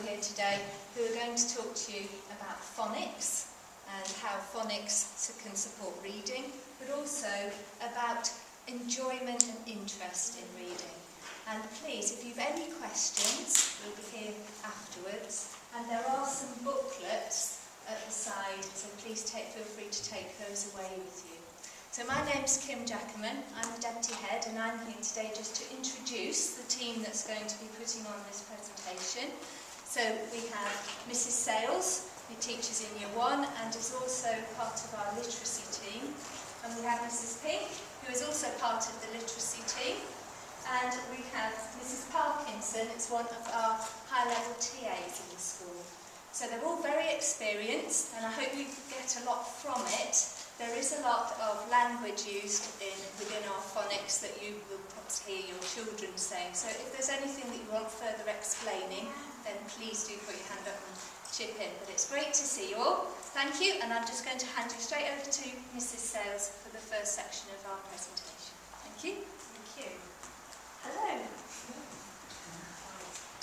people here today who are going to talk to you about phonics and how phonics can support reading, but also about enjoyment and interest in reading. And please, if you've any questions, we'll be here afterwards. And there are some booklets at the side, so please feel free to take those away with you. So my name's Kim Jackerman, I'm the Deputy Head, and I'm here today just to introduce the team that's going to be putting on this presentation. So we have Mrs Sales, who teaches in Year 1 and is also part of our literacy team. And we have Mrs Pink, who is also part of the literacy team. And we have Mrs Parkinson, it's one of our high-level TAs in the school. So they're all very experienced, and I hope you get a lot from it. There is a lot of language used within our phonics that you will perhaps hear your children saying. So if there's anything that you want further explaining, then please do put your hand up and chip in. But it's great to see you all. Thank you, and I'm just going to hand you straight over to Mrs Sales for the first section of our presentation. Thank you. Thank you. Hello. You're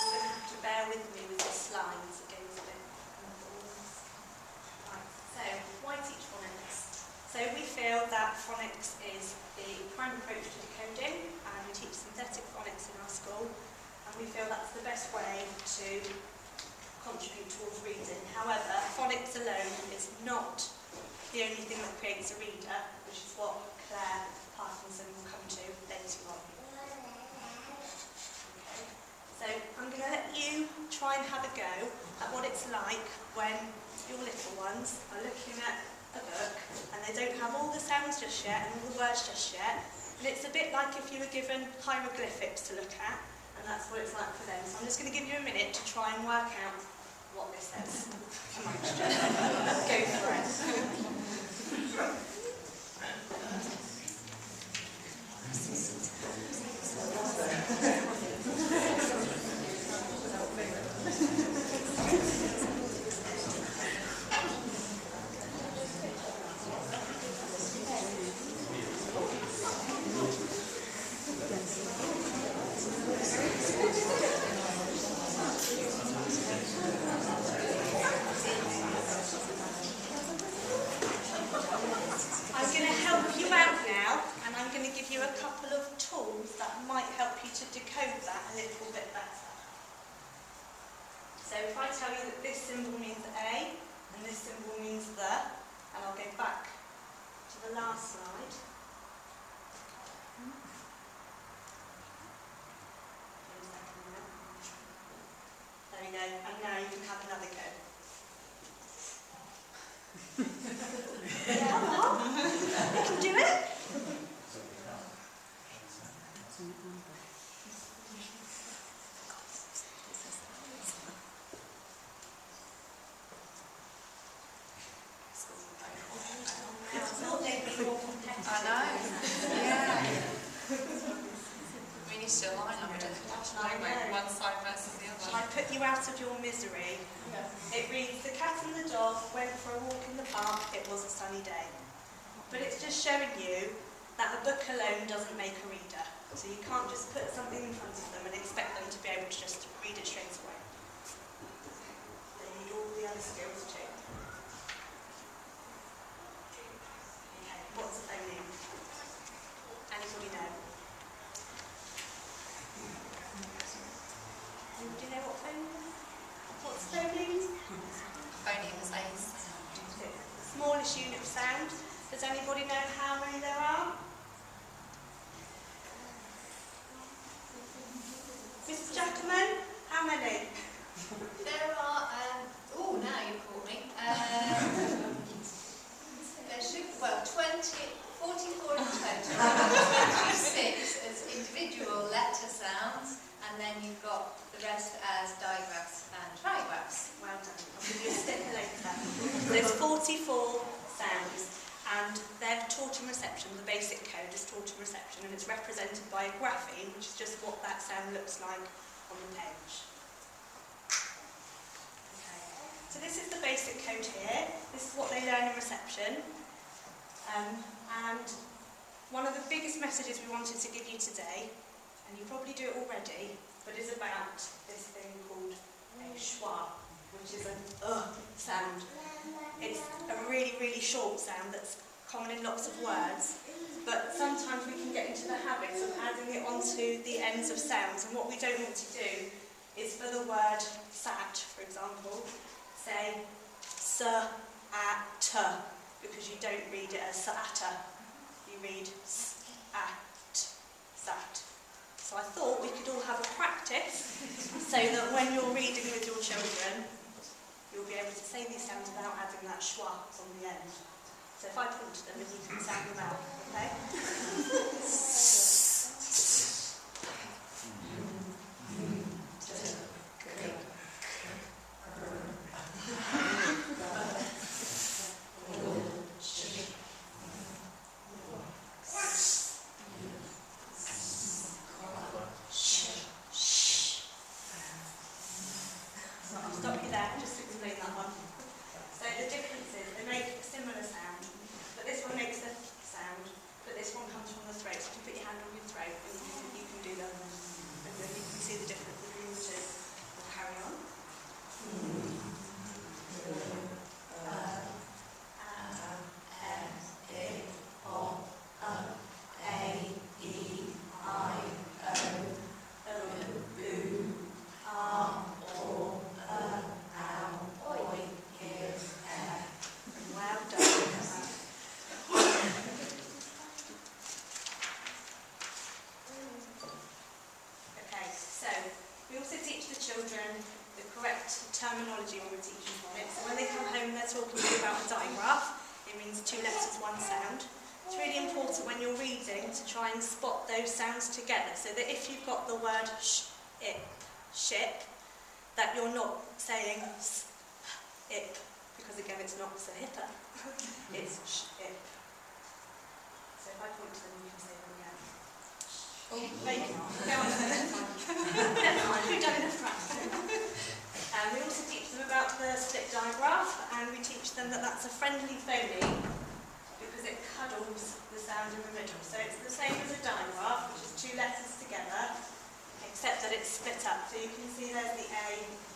going to have to bear with me with the slides. It goes a bit. Right. So, why teach phonics? So we feel that phonics is the prime approach to decoding, and we teach synthetic phonics in our school, and we feel that's the best way to contribute towards reading. However, phonics alone is not the only thing that creates a reader, which is what Claire Parkinson will come to later on. Okay. So I'm going to let you try and have a go at what it's like when your little ones are looking at a book and they don't have all the sounds just yet and all the words just yet, and it's a bit like if you were given hieroglyphics to look at, and that's what it's like for them. So I'm just going to give you a minute to try and work out what this says. Come on, go for it. So if I tell you that this symbol means A and this symbol means the, and I'll go back to the last slide. There we go, and now you can have another go. Come on, you can do it. I know. Yeah. We need to align up to one side versus the other. Shall I put you out of your misery? Yeah. It reads, the cat and the dog went for a walk in the park, it was a sunny day. But it's just showing you that a book alone doesn't make a reader. So you can't just put something in front of them and expect them to be able to just read it straight away. They need all the other skills too. What's a phoneme? Anybody know? Do you know what phoneme is? What's phonemes? Phoneme is a smallest unit of sound. Does anybody know how many there are? Mrs Jackerman, how many? There are, oh, now you caught me. There should, well, 44 in total, 26 as individual letter sounds, and then you've got the rest as digraphs and trigraphs. Well done. I'll give you a sticker later. There's 44 sounds, and they're taught in reception. The basic code is taught in reception, and it's represented by a grapheme, which is just what that sound looks like on the page. Okay. So this is the basic code here. This is what they learn in reception. And one of the biggest messages we wanted to give you today, and you probably do it already, but is about this thing called a schwa. which is an sound. It's a really, really short sound that's common in lots of words, but sometimes we can get into the habit of adding it onto the ends of sounds, and what we don't want to do is for the word sat, for example, say s-a-t, because you don't read it as sa-ta, you read s-at, sat. So I thought we could all have a practice so that when you're reading with your children, you'll be able to say these sounds without adding that schwa on the end. So if I point to them, then you can sound them out, okay? I'll stop you there, just to explain that one. So the difference is they make a similar sound, but this one makes a sound, but this one comes from the throat. So you can put your hand on your throat and you can do that, and then you can see the difference between the two. We'll carry on. Well done. Okay, so we also teach the children the correct terminology when we're teaching phonics. So when they come home, they're talking to you about a digraph. It means 2 letters, 1 sound. It's really important when you're reading to try and spot those sounds together, so that if you've got the word ship, that you're not saying ip, because again it's not sahita, it's ship. So if I point to them, you can say them again. Oh, there you are. Go on then. Never mind, we've done enough practice. We also teach them about the split digraph, and we teach them that that's a friendly phoneme because it cuddles the sound in the middle. So it's the same as a digraph, which is 2 letters together, except that it's split up. So you can see there's the A,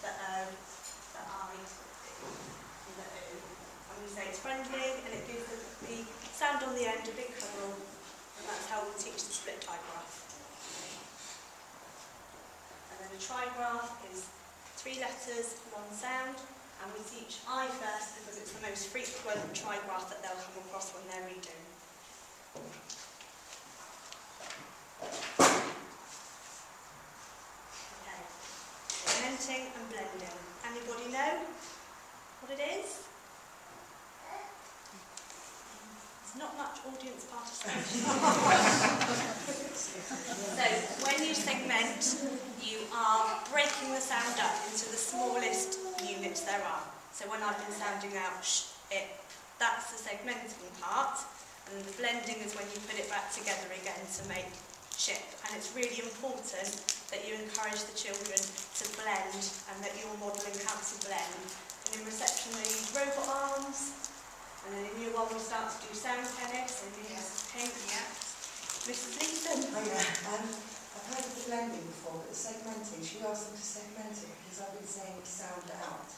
the O, the I, and the U. And we say it's friendly, and it gives the sound on the end a big cuddle, and that's how we teach the split digraph. And then a trigraph is 3 letters, 1 sound, and we teach I first because it's the most frequent trigraph that they'll come across when they're reading. Okay, segmenting and blending. Anybody know what it is? There's not much audience participation. So, when you segment, you are breaking the sound up into the smallest units there are. So when I've been sounding out ip, that's the segmenting part, and the blending is when you put it back together again to make ship. And it's really important that you encourage the children to blend, and that you're modelling how to blend. And in reception they use robot arms, and then in year 1 we'll start to do sound tennis, and in pink, Mrs. Leeson. Oh yeah, I've heard of the blending before, but the segmenting, should we ask them to segment it? Because I've been saying sound out.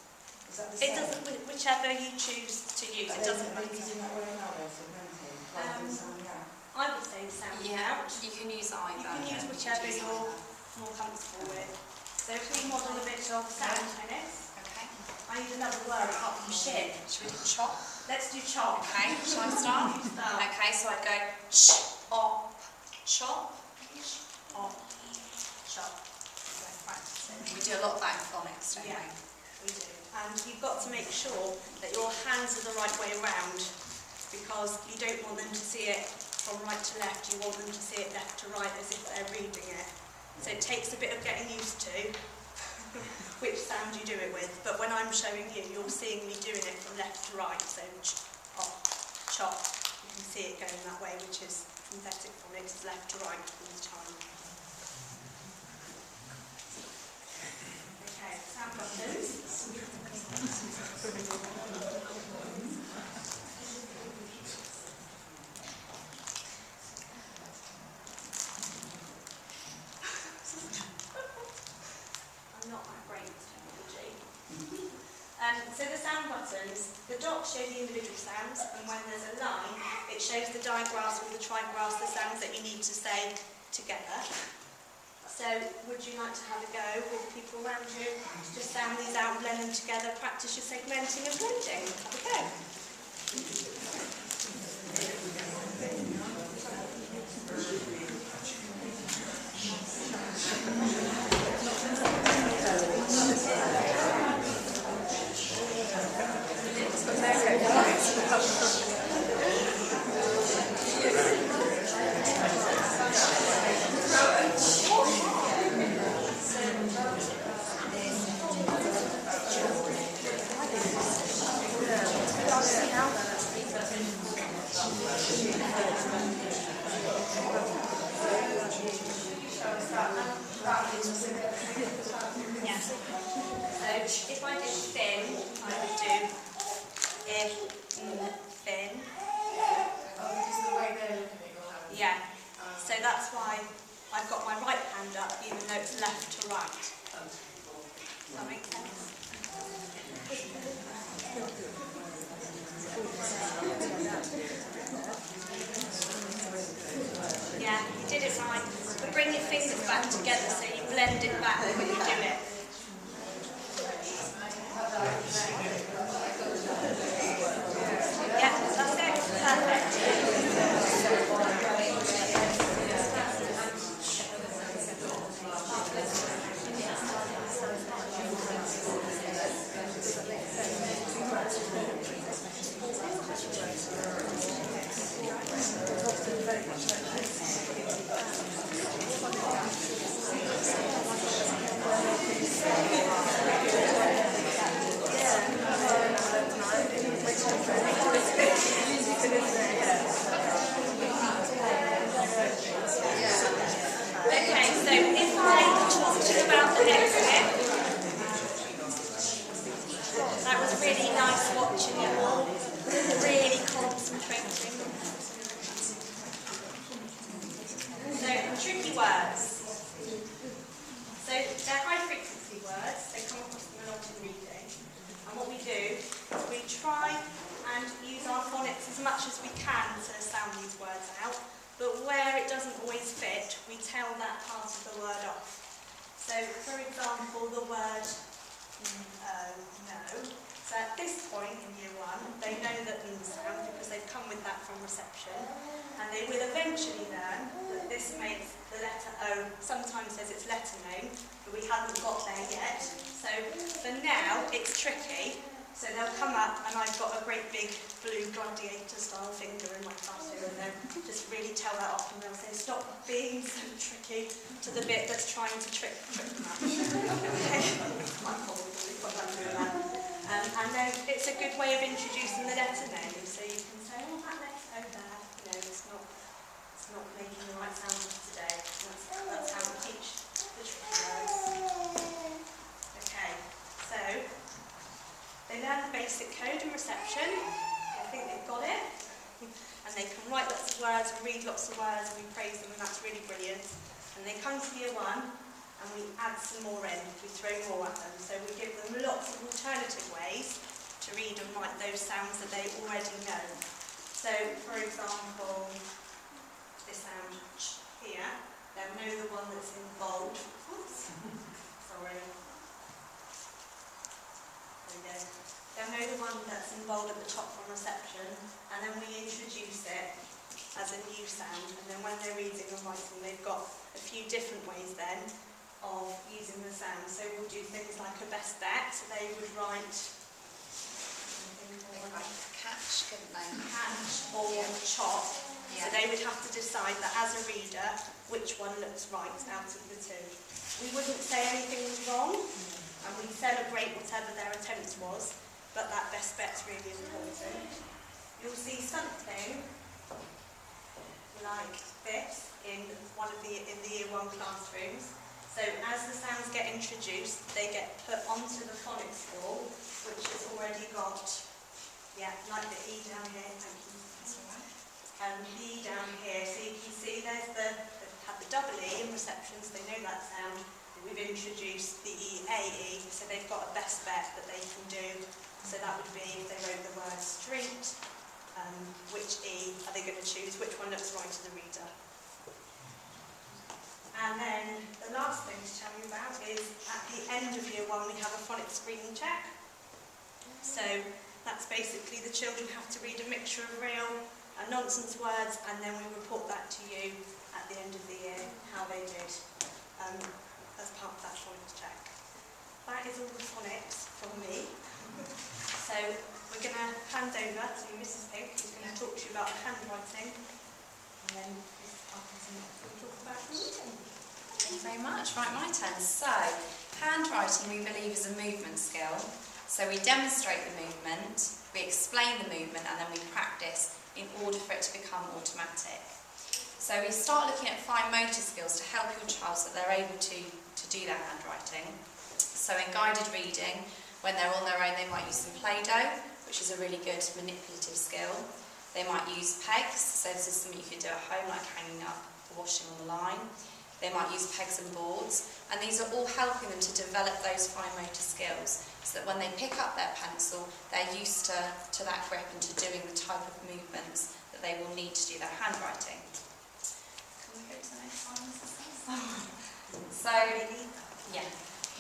Is that the same? It doesn't, whichever you choose to use, it doesn't Are they matter. using that way now, they're segmenting, rather than sounding out? I would say sound out. You can use You either. can use whichever you're more comfortable with. So if we model a bit of sound tennis, Okay. I need another word apart from ship. Should we do chop? Let's do chop. Okay, shall I start? You start. Okay, so I'd go chop, chop, Chop. Chop. We do a lot of that in phonics, don't Yeah. we? We do. And you've got to make sure that your hands are the right way around, because you don't want them to see it from right to left, you want them to see it left to right as if they're reading it. So it takes a bit of getting used to which sound you do it with, but when I'm showing you, you're seeing me doing it from left to right, so chop, chop. You can see it going that way, which is synthetic phonics, is left to right all the time. Okay, sound buttons. I'm not that great with technology. So the sound buttons, the dots show the individual sounds, and when there's a line, it shows the digraphs or the trigraphs, the sounds that you need to say together. So would you like to have a go with people around you? Just sound these out, blend them together, practice your segmenting and blending. Have a go. Yes. So if I did thin, I would do if, thin. Oh, because of the way they're looking at your hand. Yeah. So that's why I've got my right hand up, even though it's left to right. Does that make sense? Yeah, you did it right. But bring your fingers back together so you blend it back when you do it. Yeah, that's it. Perfect. Okay, so if I talk to you about the next bit, that was really nice watching you all, really concentrating. So, tricky words. So, they're high frequency words, they come across them a lot in reading. And what we do is we try and use our phonics as much as we can to sound these words out. But where it doesn't always fit, we tell that part of the word off. So, for example, the word no. So at this point in year one, they know that sound because they've come with that from reception. And they will eventually learn that this makes the letter O, sometimes says it's letter name, but we haven't got there yet. So for now, it's tricky. So they'll come up and I've got a great big blue gladiator style finger in my tattoo and they'll just really tell that off and they'll say stop being so tricky to the bit that's trying to trick them up. Okay. Quite cool, we've got that doing that. And then it's a good way of introducing the letter name. So you can say, oh that letter O there, you know, it's not making the right sound today. That's how we teach the tricky words. Okay, so they learn the basic code and reception. I think they've got it. And they can write lots of words and read lots of words and we praise them and that's really brilliant. And they come to year one and we add some more in. We throw more at them. So we give them lots of alternative ways to read and write those sounds that they already know. So, for example, this sound here, they'll know the one that's in bold. Oops. Sorry. They'll know the one that's in bold at the top from reception, and then we introduce it as a new sound, and then when they're reading and writing, they've got a few different ways then of using the sound. So we'll do things like a best bet, so they would write Catch, couldn't they? catch or chop, so they would have to decide that as a reader, which one looks right out of the two. We wouldn't say anything was wrong, and we celebrate whatever their attempt was, but that best bet's really important. You'll see something like this in the year one classrooms. So as the sounds get introduced, they get put onto the phonics wall, which has already got, like the E down here, thank you, that's all right. The E down here, so you can see there's have the double E in receptions, they know that sound. In we've introduced the AE, so they've got a best bet that they can do. So that would be if they wrote the word street, which E are they going to choose, which one looks right to the reader. And then the last thing to tell you about is at the end of year 1 we have a phonics screening check. So that's basically the children have to read a mixture of real and nonsense words, and then we report that to you at the end of the year, how they did as part of that phonics check. That is all the phonics from me. So we're going to hand over to Mrs. Pink, who's going to talk to you about handwriting, and then Mrs. Parkinson will talk about reading. Thank you very much. Right, my turn. So, handwriting we believe is a movement skill. So we demonstrate the movement, we explain the movement, and then we practice in order for it to become automatic. So we start looking at fine motor skills to help your child so that they're able to do their handwriting. So in guided reading, when they're on their own, they might use some Play-Doh, which is a really good manipulative skill. They might use pegs, so this is something you could do at home, like hanging up the washing on the line. They might use pegs and boards, and these are all helping them to develop those fine motor skills, so that when they pick up their pencil, they're used to that grip and to doing the type of movements that they will need to do their handwriting. Can we go to the next one, Mrs. So, yeah,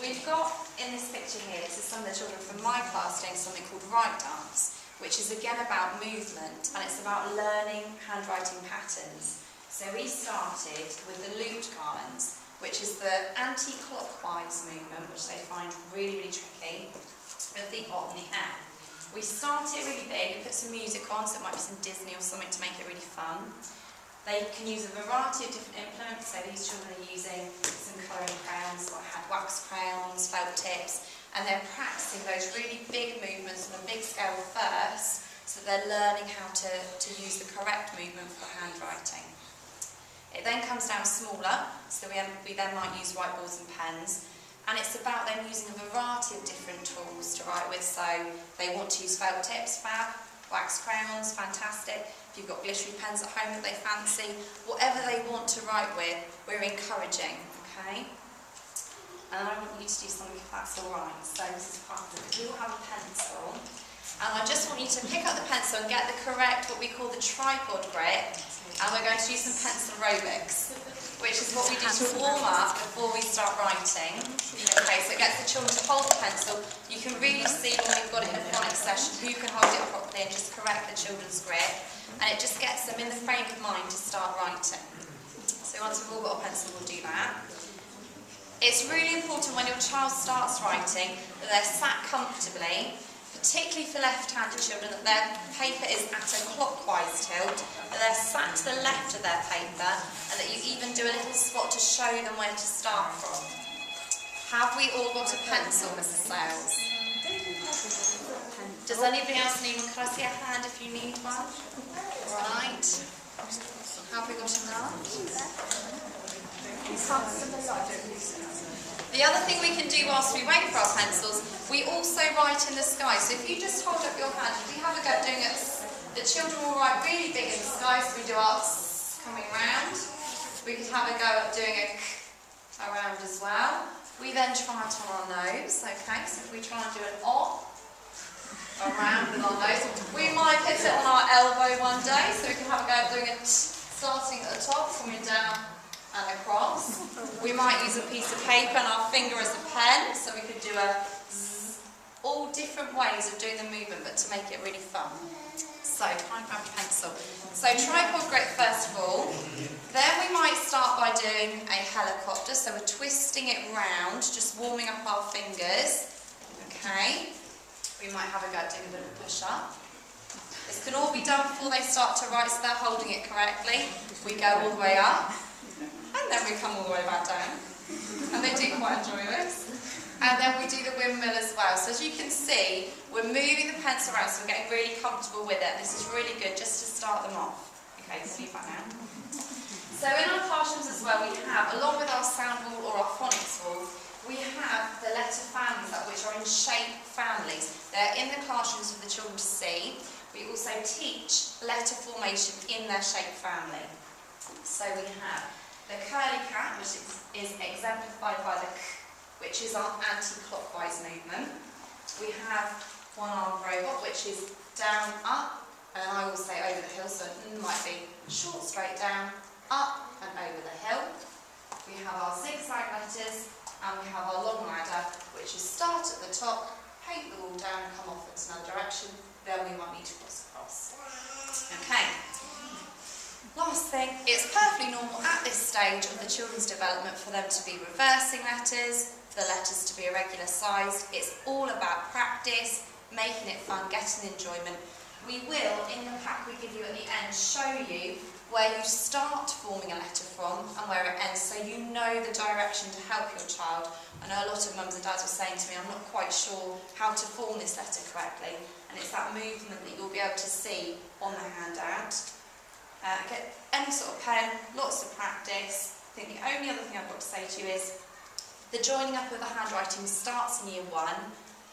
we've got in this picture here, this is some of the children from my class doing something called Right Dance, which is again about movement, and it's about learning handwriting patterns. So we started with the looped garlands, which is the anti-clockwise movement, which they find really, really tricky, with the on the M. We start it really big, put some music on, so it might be some Disney or something to make it really fun. They can use a variety of different implements, so these children are using some colouring crayons, like hand wax crayons, felt tips, and they're practicing those really big movements on a big scale first, so that they're learning how to use the correct movement for handwriting. It then comes down smaller, so we then might use whiteboards and pens, and it's about them using a variety of different tools to write with. So they want to use felt tips, fab, wax crayons, fantastic. If you've got glittery pens at home that they fancy, whatever they want to write with, we're encouraging, okay? And I want you to do something if that's alright. So this is part of it. You will have a pencil, and I just want you to pick up the pencil and get the correct, what we call the tripod grip. And we're going to do some pencil aerobics, which is what we do to warm up before we start writing. Okay, so it gets the children to hold the pencil. You can really see when we've got it in a phonics session who can hold it properly and just correct the children's grip. And it just gets them in the frame of mind to start writing. So once we've all got a pencil, we'll do that. It's really important when your child starts writing that they're sat comfortably, particularly for left-handed children, that their paper is at a clockwise tilt, that they're sat to the left of their paper, and that you even do a little spot to show them where to start from. Have we all got a pencil, Mrs. Sales? Does anybody else need one? Can I see a hand if you need one? Right. Have we got enough? The other thing we can do whilst we wait for our pencils, we also write in the sky. So if you just hold up your hand, if you have a go at doing it, the children will write really big in the sky, so we do our coming round. We could have a go at doing a around as well. We then try it on our nose, okay, so if we try and do an op, around with our nose, we might put it on our elbow one day, so we can have a go at doing it starting at the top, coming down and across. We might use a piece of paper and our finger as a pen, so we could do a zzz, all different ways of doing the movement, but to make it really fun. So try and grab a pencil. So tripod grip first of all. Then we might start by doing a helicopter, so we're twisting it round, just warming up our fingers. Okay. We might have a go at doing a bit of a push-up. This can all be done before they start to write, so they're holding it correctly. We go all the way up. And then we come all the way back down. And they do quite enjoy this. And then we do the windmill as well. So as you can see, we're moving the pencil around, so we're getting really comfortable with it. This is really good just to start them off. Okay, so leave that now. So in our classrooms as well, we have, along with our sound wall or our phonics wall, we have the letter families, which are in shape families. They're in the classrooms for the children to see. We also teach letter formation in their shape family. So we have The curly cat, which is exemplified by the k, which is our anti-clockwise movement. We have one-armed robot, which is down, up, and I will say over the hill, so it might be short, straight down, up and over the hill. We have our zigzag letters, and we have our long ladder, which is start at the top, paint the wall down, come off into another direction, then we might need to cross across. Okay. Last thing, it's perfectly normal at this stage of the children's development for them to be reversing letters, for the letters to be irregular sized. It's all about practice, making it fun, getting enjoyment. We will, in the pack we give you at the end, show you where you start forming a letter from and where it ends, so you know the direction to help your child. I know a lot of mums and dads were saying to me, I'm not quite sure how to form this letter correctly, and it's that movement that you'll be able to see on the handout. Get any sort of pen, lots of practice. I think the only other thing I've got to say to you is the joining up of the handwriting starts in year 1.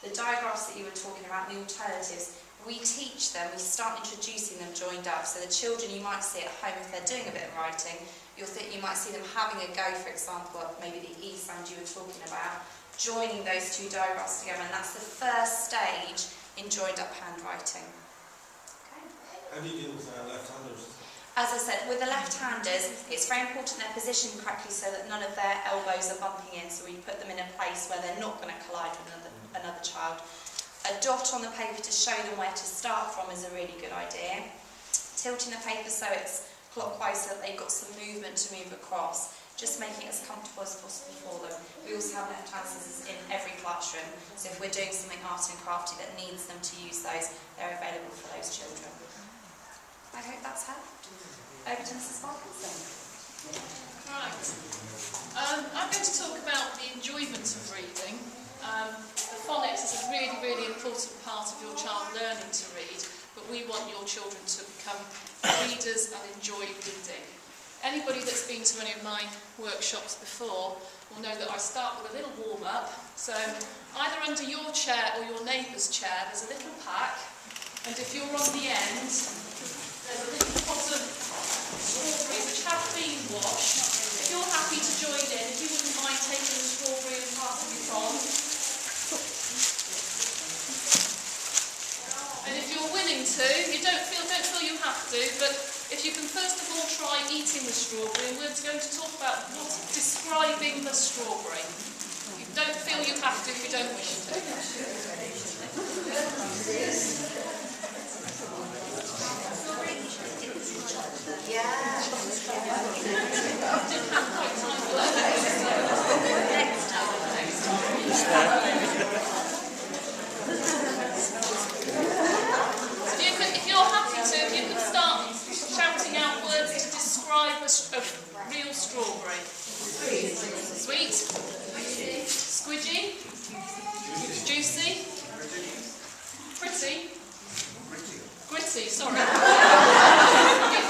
The diagraphs that you were talking about, the alternatives, we teach them, we start introducing them joined up. So the children, you might see at home, if they're doing a bit of writing, you might see them having a go, for example, at maybe the E sound you were talking about, joining those two diagraphs together, and that's the first stage in joined up handwriting. Okay. How do you deal with left-handers? As I said, with the left-handers, it's very important they're positioned correctly so that none of their elbows are bumping in, so we put them in a place where they're not going to collide with another child. A dot on the paper to show them where to start from is a really good idea. Tilting the paper so it's clockwise so that they've got some movement to move across, just making it as comfortable as possible for them. We also have left-hand scissors in every classroom, so if we're doing something art and crafty that needs them to use those, they're available for those children. I hope that's helped. Over to Mrs. Parkinson. Right. I'm going to talk about the enjoyment of reading. The phonics is a really, really important part of your child learning to read, but we want your children to become readers and enjoy reading. Anybody that's been to any of my workshops before will know that I start with a little warm-up. So either under your chair or your neighbour's chair, there's a little pack, and if you're on the end, there's a little pot of strawberries which have been washed. If you're happy to join in, if you wouldn't mind taking the strawberry and passing it on. And if you're willing to, you don't feel you have to, but if you can first of all try eating the strawberry, and we're going to talk about describing the strawberry. You don't feel you have to if you don't wish to. Yeah. If you're happy to, you can start shouting out words to describe a real strawberry. Sweet. Squidgy. Juicy. Pretty. Gritty, sorry. Get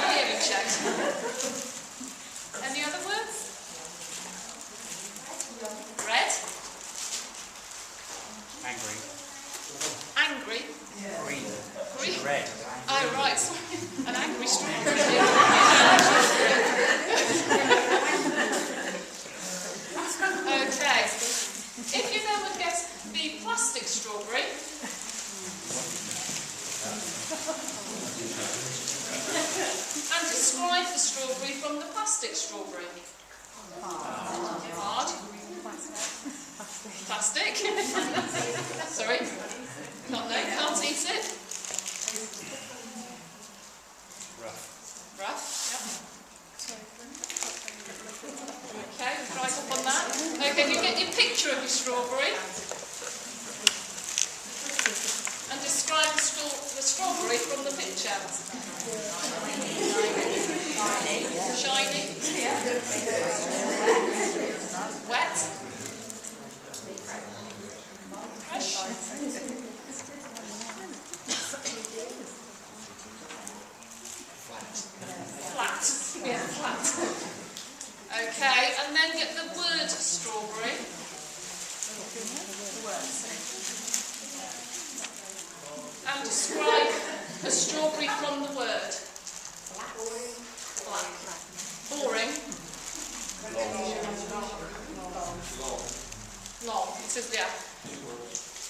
my hearing checked. Any other words? Red. Angry. Angry. Green. Green. Red. Oh, right, sorry. An angry strawberry. Okay. If you then would guess the plastic strawberry. And describe the strawberry from the plastic strawberry. Hard. Plastic. Sorry. Can't eat it. Rough. Yep. Okay, right up on that. Okay, you get your picture of your strawberry. And describe the strawberry from the picture. Shiny. Wet. Fresh. Flat. Yeah, flat. Okay, and then get the word strawberry. And describe a strawberry from the word. Black. Boring. It is, yeah.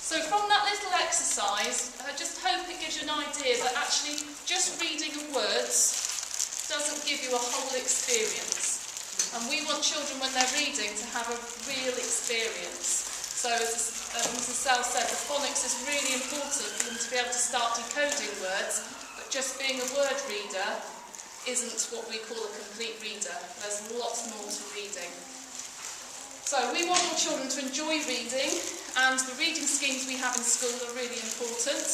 So from that little exercise, I just hope it gives you an idea that actually just reading of words doesn't give you a whole experience. And we want children, when they're reading, to have a real experience. So as Mrs. Sell said, the phonics is really important for them to be able to start decoding words, but just being a word reader isn't what we call a complete reader. There's lots more to reading. So we want our children to enjoy reading, and the reading schemes we have in school are really important,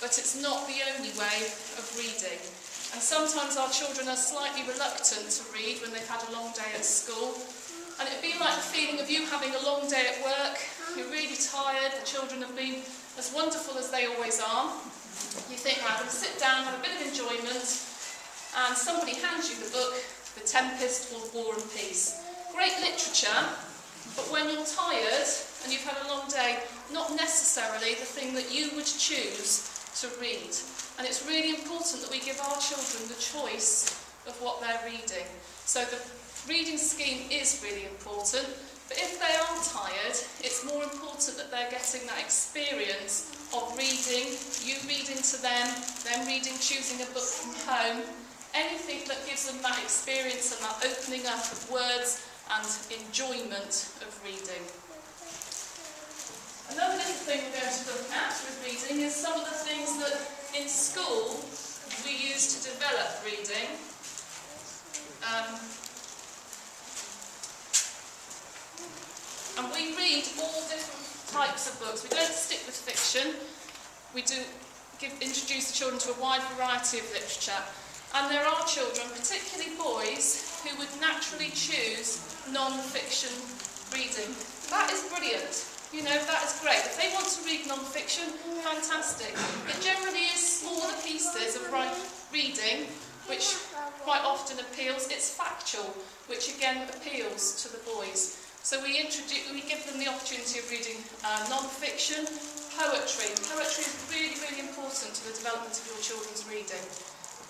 but it's not the only way of reading. And sometimes our children are slightly reluctant to read when they've had a long day at school. And it'd be like the feeling of you having a long day at work, you're really tired, the children have been as wonderful as they always are. You think, right, I'm going to sit down, have a bit of enjoyment, and somebody hands you the book, The Tempest or War and Peace. Great literature, but when you're tired and you've had a long day, not necessarily the thing that you would choose to read. And it's really important that we give our children the choice of what they're reading. So the reading scheme is really important, but if they are tired, it's more important that they're getting that experience of reading, you reading to them reading, choosing a book from home, anything that gives them that experience and that opening up of words and enjoyment of reading. Another little thing we're going to look at with reading is some of the things that in school we use to develop reading. And we read all different types of books. We don't stick with fiction. We do introduce the children to a wide variety of literature. And there are children, particularly boys, who would naturally choose non-fiction reading. That is brilliant. You know, that is great. If they want to read non-fiction, fantastic. It generally is smaller pieces of reading, which quite often appeals. It's factual, which again appeals to the boys. So we give them the opportunity of reading non-fiction, poetry. Poetry is really, really important to the development of your children's reading.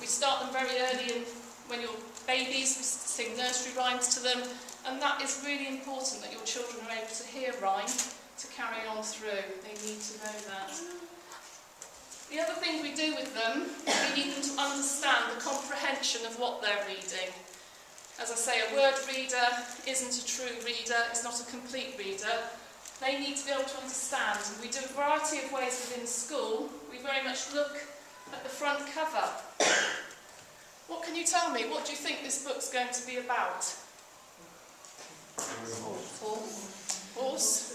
We start them very early when you're babies, we sing nursery rhymes to them, and that is really important that your children are able to hear rhyme to carry on through. They need to know that. The other thing we do with them, we need them to understand the comprehension of what they're reading. As I say, a word reader isn't a true reader, it's not a complete reader. They need to be able to understand. And we do a variety of ways within school. We very much look at the front cover. What can you tell me? What do you think this book's going to be about? Horse?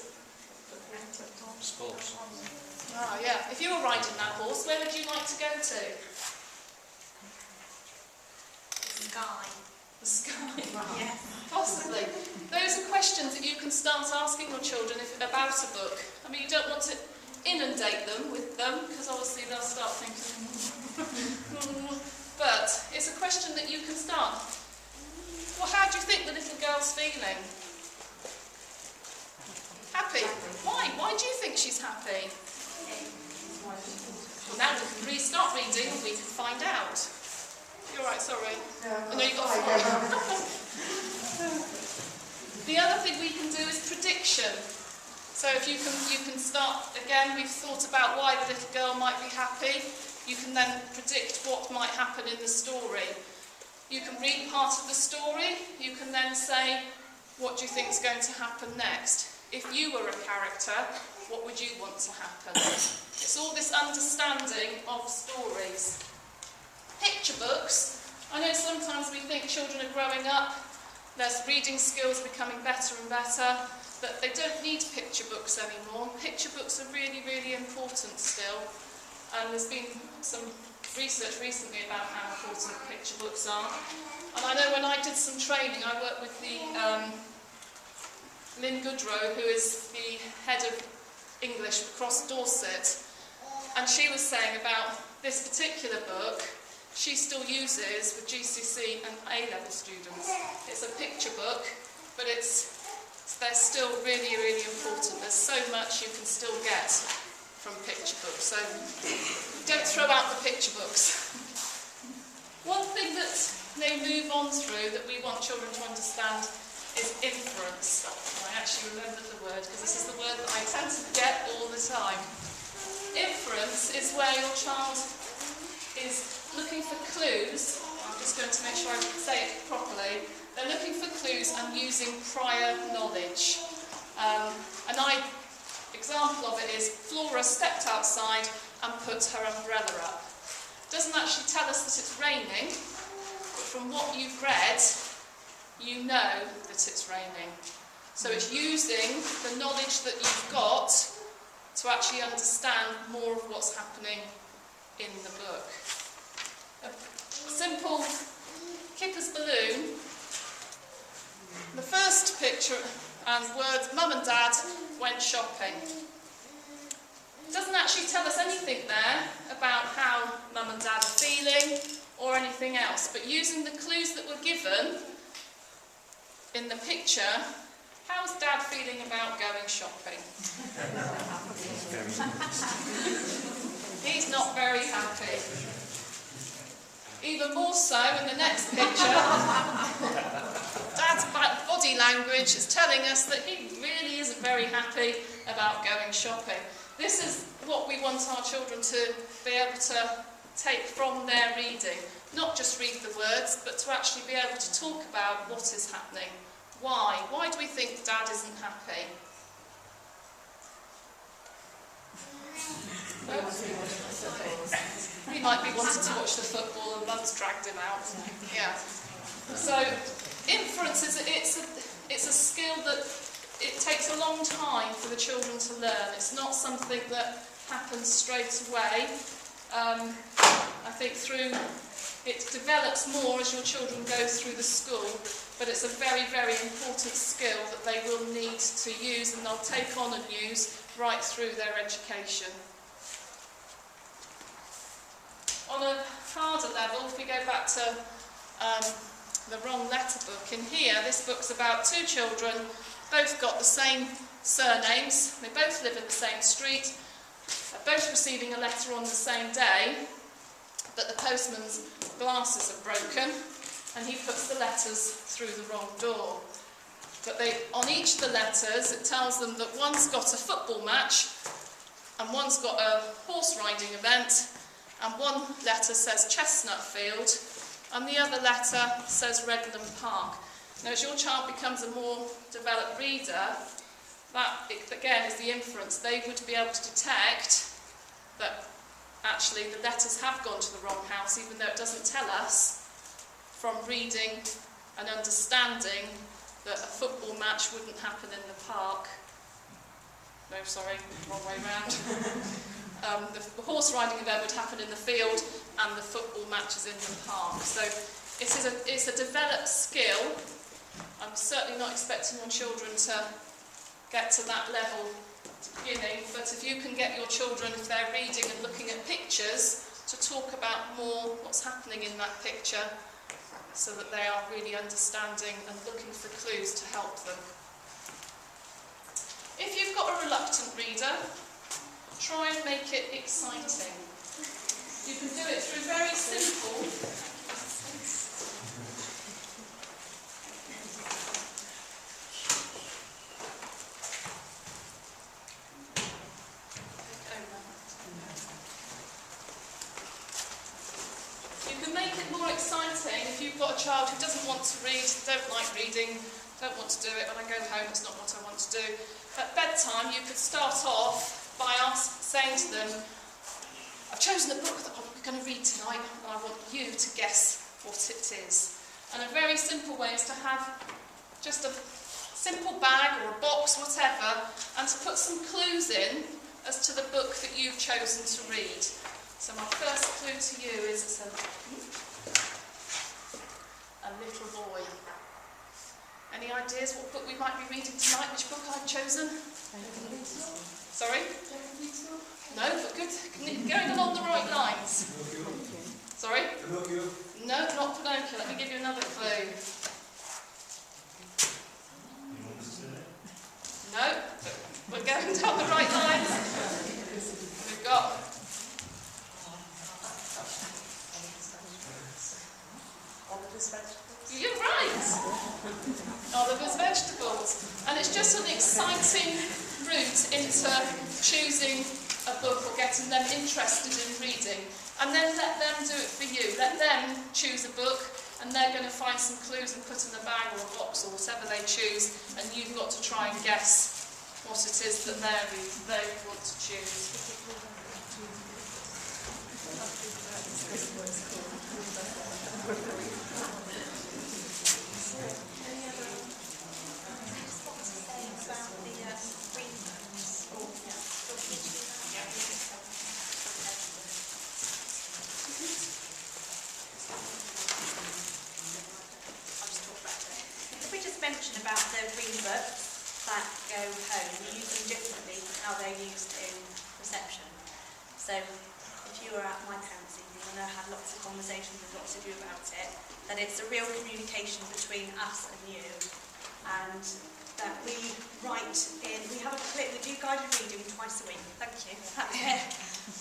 Sports. Ah, yeah. If you were riding that horse, where would you like to go to? The sky. The sky? Yeah. Possibly. Those are questions that you can start asking your children about a book. I mean, you don't want to inundate them with them, because obviously they'll start thinking... But it's a question that you can start. Well, how do you think the little girl's feeling? Happy. Why? Why do you think she's happy? Well, now we can restart reading and we can find out. You're right, sorry. I know you got The other thing we can do is prediction. So if you can start, again, we've thought about why the little girl might be happy. You can then predict what might happen in the story. You can read part of the story. You can then say, what do you think is going to happen next? If you were a character, what would you want to happen? It's all this understanding of stories. Picture books. I know sometimes we think children are growing up, their reading skills are becoming better and better, but they don't need picture books anymore. Picture books are really, really important still. And there's been some research recently about how important picture books are. And I know when I did some training, I worked with the Lynn Goodrow, who is the head of English across Dorset, and she was saying about this particular book she still uses with GCSE and A-level students. It's a picture book, but they're still really, really important. There's so much you can still get from picture books, so don't throw out the picture books. One thing that they move on through that we want children to understand is inference. I actually remembered the word, because this is the word that I tend to forget all the time. Inference is where your child is looking for clues. I'm just going to make sure I say it properly. They're looking for clues and using prior knowledge. An example of it is Flora stepped outside and put her umbrella up. Doesn't actually tell us that it's raining, but from what you've read, you know that it's raining. So it's using the knowledge that you've got to actually understand more of what's happening in the book. A simple Kipper's balloon. The first picture and words, Mum and Dad went shopping. It doesn't actually tell us anything there about how Mum and Dad are feeling or anything else, but using the clues that were given in the picture, how's Dad feeling about going shopping? He's not very happy. Even more so in the next picture, Dad's body language is telling us that he really isn't very happy about going shopping. This is what we want our children to be able to take from their reading. Not just read the words, but to actually be able to talk about what is happening. Why? Why do we think Dad isn't happy? He might be wanting to watch the football and Mum's dragged him out. Yeah. So inference it's a skill that it takes a long time for the children to learn. It's not something that happens straight away. I think it develops more as your children go through the school, but it's a very, very important skill that they will need to use and they'll take on and use right through their education. On a harder level, if we go back to the wrong letter book, in here, this book's about two children, both got the same surnames, they both live in the same street, they're both receiving a letter on the same day, but the postman's glasses are broken and he puts the letters through the wrong door. But on each of the letters, it tells them that one's got a football match and one's got a horse riding event, and one letter says Chestnut Field and the other letter says Redland Park. Now, as your child becomes a more developed reader, that again is the inference. They would be able to detect that actually the letters have gone to the wrong house, even though it doesn't tell us, from reading and understanding that a football match wouldn't happen in the park. No, sorry, wrong way round. The horse riding event would happen in the field and the football match is in the park. So it's a developed skill. I'm certainly not expecting your children to get to that level at the beginning, but if you can get your children, if they're reading and looking at pictures, to talk about more what's happening in that picture so that they are really understanding and looking for clues to help them. If you've got a reluctant reader, try and make it exciting. You can do it through very simple if you've got a child who doesn't want to read, don't like reading, don't want to do it, when I go home it's not what I want to do. At bedtime you could start off by saying to them, I've chosen a book that I'm going to read tonight and I want you to guess what it is. And a very simple way is to have just a simple bag or a box, whatever, and to put some clues in as to the book that you've chosen to read. So my first clue to you is it's a little boy. Any ideas what book we might be reading tonight? Which book I've chosen? Sorry? No, but good. Going along the right lines. Sorry? Pinocchio? No, not Pinocchio. Let me give you another clue. No, but we're going down the right lines. We've got You're right! Oliver's Vegetables. And it's just an getting them interested in reading. And then let them do it for you. Let them choose a book, and they're going to find some clues and put in a bag or a box or whatever they choose, and you've got to try and guess what it is that they want to choose. Mention about the green books that go home. We use them differently to how they're used in reception. So if you were at my parents' evening, I know I had lots of conversations with lots of you about it, that it's a real communication between us and you, and that we write in, we do guided reading twice a week. Thank you.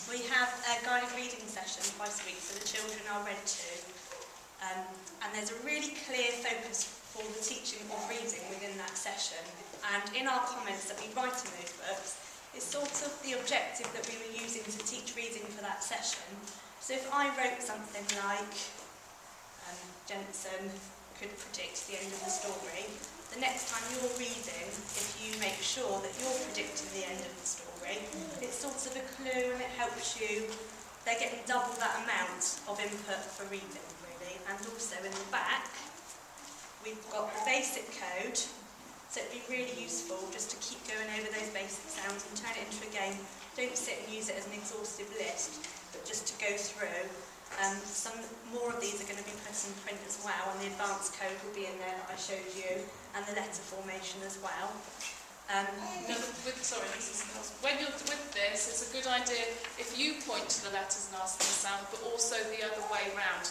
We have a guided reading session twice a week, so the children are read to. And there's a really clear focus for the teaching of reading within that session, and in our comments that we write in those books, it's sort of the objective that we were using to teach reading for that session. So if I wrote something like Jensen could predict the end of the story, the next time you're reading, if you make sure that you're predicting the end of the story, it's sort of a clue and it helps you. They're getting double that amount of input for reading, really. And also in the back, we've got the basic code, so it'd be really useful just to keep going over those basic sounds and turn it into a game. Don't sit and use it as an exhaustive list, but just to go through. Some more of these are going to be put in print as well, and the advanced code will be in there that I showed you, and the letter formation as well. When you're with this, it's a good idea if you point to the letters and ask them the sound, but also the other way round.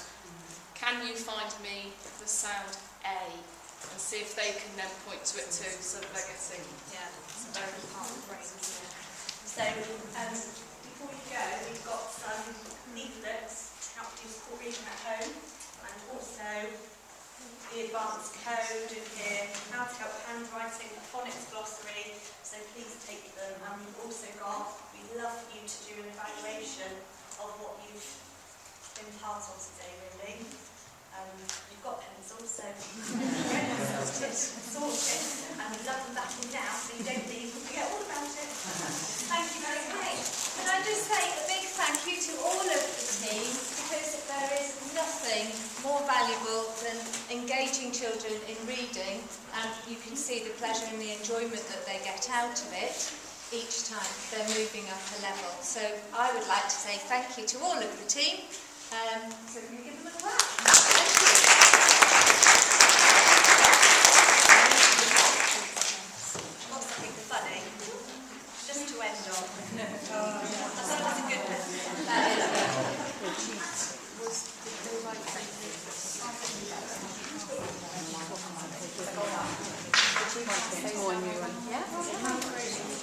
Can you find me the sound A? And see if they can then point to it too, so that they're getting, it's a very part of the brain, isn't it? So, before we go, we've got some leaflets to help you support reading at home, and also the advanced code in here, how to help handwriting, a phonics glossary, so please take them. And we've also got, we'd love for you to do an evaluation of what you've been part of today, really. You've got pencils, so sorted, and we've love them back in now, so you don't leave and forget all about it. Thank you very much. Can I just say a big thank you to all of the team, because there is nothing more valuable than engaging children in reading, and you can see the pleasure and the enjoyment that they get out of it each time they're moving up a level. So I would like to say thank you to all of the team. So can we give them a clap? Thank you. What's something funny? Just to end on. That was a good one. That is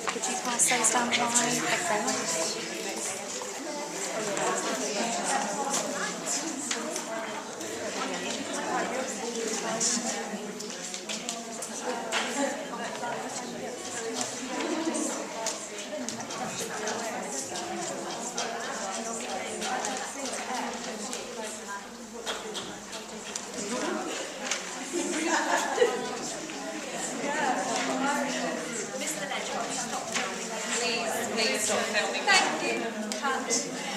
Could you pass those down the line? Okay. Please stop filming. Thank you. Cut.